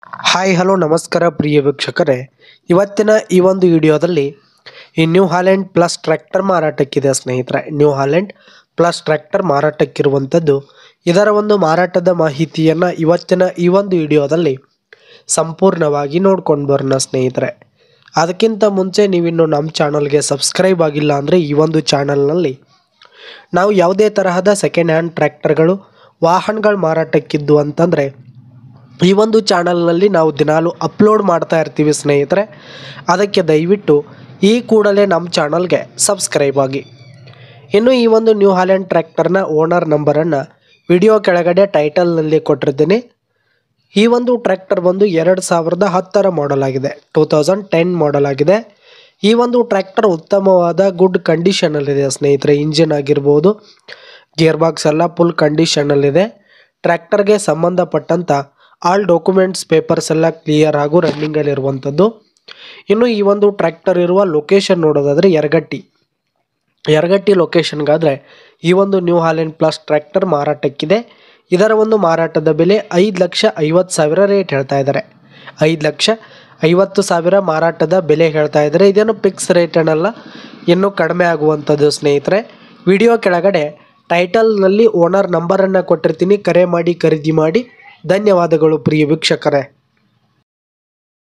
Hi hello ನಮಸ್ಕಾರ ಪ್ರಿಯ ವೀಕ್ಷಕರೇ, ಇವತ್ತಿನ ಈ ಒಂದು ವಿಡಿಯೋದಲ್ಲಿ ಈ ನ್ಯೂ ಹಾಲೆಂಡ್ ಪ್ಲಸ್ ಟ್ರ್ಯಾಕ್ಟರ್ ಮಾರಾಟಕ್ಕಿದೆ ಸ್ನೇಹಿತರೆ. ನ್ಯೂ ಹಾಲೆಂಡ್ ಪ್ಲಸ್ ಟ್ರ್ಯಾಕ್ಟರ್ ಮಾರಾಟಕ್ಕಿರುವಂಥದ್ದು. ಇದರ ಒಂದು ಮಾರಾಟದ ಮಾಹಿತಿಯನ್ನು ಇವತ್ತಿನ ಈ ಒಂದು ವಿಡಿಯೋದಲ್ಲಿ ಸಂಪೂರ್ಣವಾಗಿ ನೋಡ್ಕೊಂಡು ಬರೋಣ ಸ್ನೇಹಿತರೆ. ಅದಕ್ಕಿಂತ ಮುಂಚೆ ನೀವಿನ್ನು ನಮ್ಮ ಚಾನಲ್ಗೆ ಸಬ್ಸ್ಕ್ರೈಬ್ ಆಗಿಲ್ಲ ಅಂದರೆ ಈ ಒಂದು ಚಾನಲ್ನಲ್ಲಿ ನಾವು ಯಾವುದೇ ತರಹದ ಸೆಕೆಂಡ್ ಹ್ಯಾಂಡ್ ಟ್ರ್ಯಾಕ್ಟರ್ಗಳು ವಾಹನಗಳು ಮಾರಾಟಕ್ಕಿದ್ದು ಅಂತಂದರೆ ಈ ಒಂದು ಚಾನಲ್ನಲ್ಲಿ ನಾವು ದಿನಾಲು ಅಪ್ಲೋಡ್ ಮಾಡ್ತಾ ಇರ್ತೀವಿ ಸ್ನೇಹಿತರೆ. ಅದಕ್ಕೆ ದಯವಿಟ್ಟು ಈ ಕೂಡಲೇ ನಮ್ಮ ಚಾನಲ್ಗೆ ಸಬ್ಸ್ಕ್ರೈಬ್ ಆಗಿ. ಇನ್ನು ಈ ಒಂದು ನ್ಯೂ ಹಾಲೆಂಡ್ ಟ್ರ್ಯಾಕ್ಟರ್ನ ಓನರ್ ನಂಬರನ್ನು ವಿಡಿಯೋ ಕೆಳಗಡೆ ಟೈಟಲ್ನಲ್ಲಿ ಕೊಟ್ಟಿರ್ತೀನಿ. ಈ ಒಂದು ಟ್ರ್ಯಾಕ್ಟರ್ ಬಂದು 2010 ಮಾಡೆಲ್ ಆಗಿದೆ, 2010 ಮಾಡೆಲ್ ಆಗಿದೆ. ಈ ಒಂದು ಟ್ರ್ಯಾಕ್ಟರ್ ಉತ್ತಮವಾದ ಗುಡ್ ಕಂಡೀಷನಲ್ಲಿದೆ ಸ್ನೇಹಿತರೆ. ಇಂಜಿನ್ ಆಗಿರ್ಬೋದು, ಗೇರ್ ಬಾಕ್ಸ್ ಎಲ್ಲ ಫುಲ್ ಕಂಡೀಷನಲ್ಲಿದೆ. ಟ್ರ್ಯಾಕ್ಟರ್ಗೆ ಸಂಬಂಧಪಟ್ಟಂಥ ಆಲ್ ಡಾಕ್ಯುಮೆಂಟ್ಸ್ ಪೇಪರ್ಸ್ ಎಲ್ಲ ಕ್ಲಿಯರ್ ಹಾಗೂ ರನ್ನಿಂಗಲ್ಲಿ ಇರುವಂಥದ್ದು. ಇನ್ನು ಈ ಒಂದು ಟ್ರ್ಯಾಕ್ಟರ್ ಇರುವ ಲೊಕೇಶನ್ ನೋಡೋದಾದರೆ ಯರಗಟ್ಟಿ ಲೊಕೇಶನ್ಗಾದರೆ ಈ ಒಂದು ನ್ಯೂ ಹಾಲೆಂಡ್ ಪ್ಲಸ್ ಟ್ರ್ಯಾಕ್ಟರ್ ಮಾರಾಟಕ್ಕಿದೆ. ಇದರ ಒಂದು ಮಾರಾಟದ ಬೆಲೆ 5,50,000 ರೇಟ್ ಹೇಳ್ತಾ ಇದ್ದಾರೆ. 5,50,000 ಮಾರಾಟದ ಬೆಲೆ ಹೇಳ್ತಾ ಇದ್ದಾರೆ. ಇದೇನು ಫಿಕ್ಸ್ ರೇಟ್ ಏನಲ್ಲ, ಇನ್ನೂ ಕಡಿಮೆ ಆಗುವಂಥದ್ದು ಸ್ನೇಹಿತರೆ. ವಿಡಿಯೋ ಕೆಳಗಡೆ ಟೈಟಲ್ನಲ್ಲಿ ಓನರ್ ನಂಬರನ್ನು ಕೊಟ್ಟಿರ್ತೀನಿ, ಕರೆ ಮಾಡಿ ಖರೀದಿ ಮಾಡಿ. ಧನ್ಯವಾದಗಳು ಪ್ರಿಯ ವೀಕ್ಷಕರೇ.